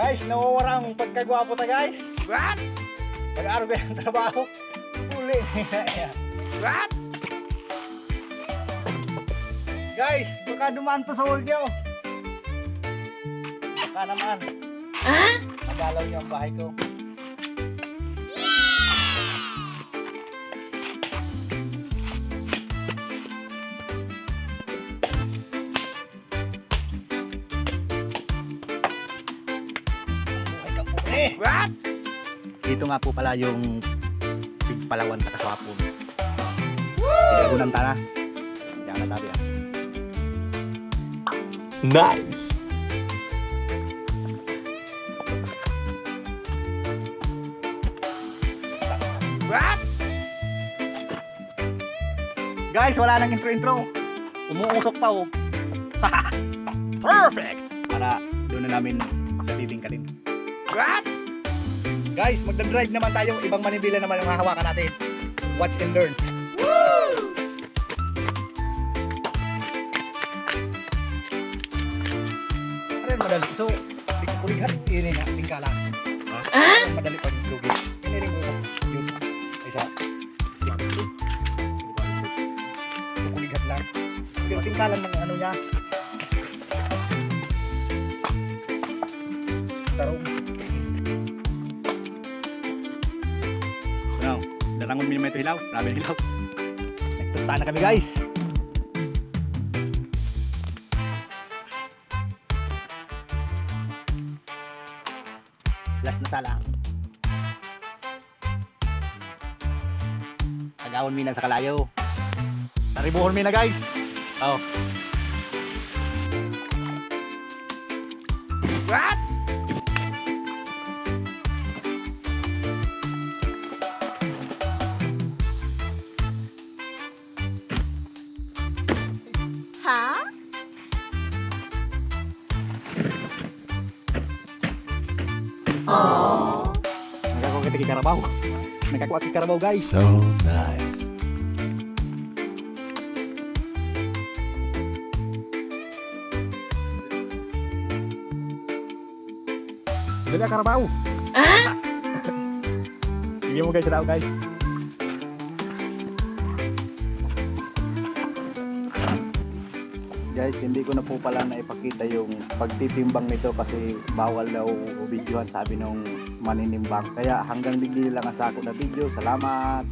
Guys, nawawala ang pagkagwapo ta guys. What? Pag-aaral ko yung trabaho. Uli. What? Guys, baka dumaan to sa Ulgyo. Baka naman. Nagalaw niyo ang bahay ko. What? Dito nga po pala yung Palawan Takaswapon. Pinagunang tana. Diyan na tabi ah. Nice. What? Guys, wala nang intro-intro. Umuusok pa oh. Perfect. Para doon na namin sa titingkalin. What? Guys, magdadrive naman tayo. Ibang manibila naman ang hahawakan natin. Watch and learn. Ano yung madali? So, kulighat ini na tingkala. Madali pa yung lugis. Ini rin ko yun. Isa. Kulighat lang. Pero tingkalan ng ano niya. Tarong. Ano? Darangon mo naman ito hilaw. Marami hilaw. Nagtunta na kami guys. Last na salang. Agawon mina sa kalayo. Taribuhon mina guys. Oh. What? Huh? Nagkakuha kita kay Karabaw. Nagkakuha kay Karabaw guys. So nice. Dali Karabaw. Sige mo guys sa tao guys. Guys, hindi ko na po pala naipakita yung pagtitimbang nito kasi bawal daw videohan sabi nung maninimbang. Kaya hanggang digdi lang ang sako na video. Salamat.